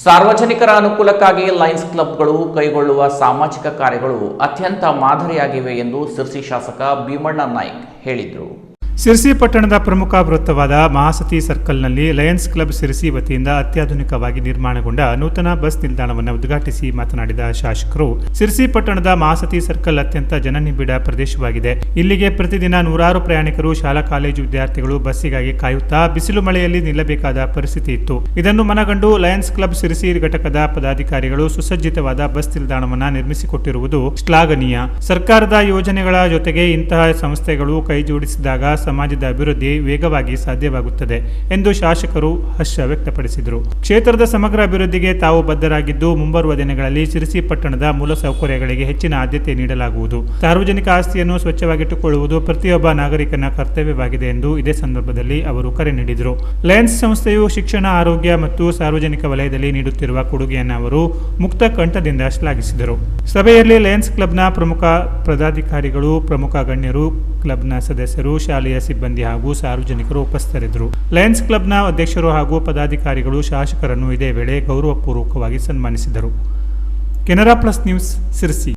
ಸಾರ್ವಜನಿಕರ ಅನುಕೂಲಕ್ಕಾಗಿ ಲಯನ್ಸ್ ಕ್ಲಬ್ಗಳು ಕೈಗೊಳ್ಳುವ ಸಾಮಾಜಿಕ ಕಾರ್ಯಗಳು ಅತ್ಯಂತ ಮಾದರಿಯಾಗಿವೆ ಎಂದು ಸಿರ್ಸಿ ಶಾಸಕ ಭೀಮಣ್ಣ ನಾಯ್ಕ್ ಹೇಳಿದರು. ಸಿರ್ಸಿ ಪಟ್ಟಣದ ಪ್ರಮುಖ ವೃತ್ತವಾದ ಮಹಾಸತಿ ಸರ್ಕಲ್ನಲ್ಲಿ ಲಯನ್ಸ್ ಕ್ಲಬ್ ಸಿರ್ಸಿ ವತಿಯಿಂದ ಅತ್ಯಾಧುನಿಕವಾಗಿ ನಿರ್ಮಾಣಗೊಂಡ ನೂತನ ಬಸ್ ನಿಲ್ದಾಣವನ್ನು ಉದ್ಘಾಟಿಸಿ ಮಾತನಾಡಿದ ಶಾಸಕರು, ಸಿರ್ಸಿ ಪಟ್ಟಣದ ಮಹಾಸತಿ ಸರ್ಕಲ್ ಅತ್ಯಂತ ಜನನಿಬಿಡ ಪ್ರದೇಶವಾಗಿದೆ. ಇಲ್ಲಿಗೆ ಪ್ರತಿದಿನ ನೂರಾರು ಪ್ರಯಾಣಿಕರು, ಶಾಲಾ ಕಾಲೇಜು ವಿದ್ಯಾರ್ಥಿಗಳು ಬಸ್ಸಿಗಾಗಿ ಕಾಯುತ್ತಾ ಬಿಸಿಲು ಮಳೆಯಲ್ಲಿ ನಿಲ್ಲಬೇಕಾದ ಪರಿಸ್ಥಿತಿ ಇತ್ತು. ಇದನ್ನು ಮನಗಂಡು ಲಯನ್ಸ್ ಕ್ಲಬ್ ಸಿರ್ಸಿ ಘಟಕದ ಪದಾಧಿಕಾರಿಗಳು ಸುಸಜ್ಜಿತವಾದ ಬಸ್ ನಿಲ್ದಾಣವನ್ನು ನಿರ್ಮಿಸಿಕೊಟ್ಟಿರುವುದು ಶ್ಲಾಘನೀಯ. ಸರ್ಕಾರದ ಯೋಜನೆಗಳ ಜೊತೆಗೆ ಇಂತಹ ಸಂಸ್ಥೆಗಳು ಕೈಜೋಡಿಸಿದಾಗ ಸಮಾಜದ ಅಭಿವೃದ್ಧಿ ವೇಗವಾಗಿ ಸಾಧ್ಯವಾಗುತ್ತದೆ ಎಂದು ಶಾಸಕರು ಹರ್ಷ ವ್ಯಕ್ತಪಡಿಸಿದರು. ಕ್ಷೇತ್ರದ ಸಮಗ್ರ ಅಭಿವೃದ್ಧಿಗೆ ತಾವು ಬದ್ಧರಾಗಿದ್ದು, ಮುಂಬರುವ ದಿನಗಳಲ್ಲಿ ಸಿರ್ಸಿ ಪಟ್ಟಣದ ಮೂಲಸೌಕರ್ಯಗಳಿಗೆ ಹೆಚ್ಚಿನ ಆದ್ಯತೆ ನೀಡಲಾಗುವುದು. ಸಾರ್ವಜನಿಕ ಆಸ್ತಿಯನ್ನು ಸ್ವಚ್ಛವಾಗಿಟ್ಟುಕೊಳ್ಳುವುದು ಪ್ರತಿಯೊಬ್ಬ ನಾಗರಿಕನ ಕರ್ತವ್ಯವಾಗಿದೆ ಎಂದು ಇದೇ ಸಂದರ್ಭದಲ್ಲಿ ಅವರು ಕರೆ ನೀಡಿದರು. ಲಯನ್ಸ್ ಸಂಸ್ಥೆಯು ಶಿಕ್ಷಣ, ಆರೋಗ್ಯ ಮತ್ತು ಸಾರ್ವಜನಿಕ ವಲಯದಲ್ಲಿ ನೀಡುತ್ತಿರುವ ಕೊಡುಗೆಯನ್ನು ಅವರು ಮುಕ್ತ ಕಂಠದಿಂದ ಶ್ಲಾಘಿಸಿದರು. ಸಭೆಯಲ್ಲಿ ಲಯನ್ಸ್ ಕ್ಲಬ್ನ ಪ್ರಮುಖ ಪದಾಧಿಕಾರಿಗಳು, ಪ್ರಮುಖ ಗಣ್ಯರು, ಕ್ಲಬ್ನ ಸದಸ್ಯರು, ಶಾಲೆಯ ಸಿಬ್ಬಂದಿ ಹಾಗೂ ಸಾರ್ವಜನಿಕರು ಉಪಸ್ಥಿತರಿದ್ದರು. ಲಯನ್ಸ್ ಕ್ಲಬ್ನ ಅಧ್ಯಕ್ಷರು ಹಾಗೂ ಪದಾಧಿಕಾರಿಗಳು ಶಾಸಕರನ್ನು ಇದೇ ವೇಳೆ ಗೌರವಪೂರ್ವಕವಾಗಿ ಸನ್ಮಾನಿಸಿದರು. Canara plus news, Sirsi.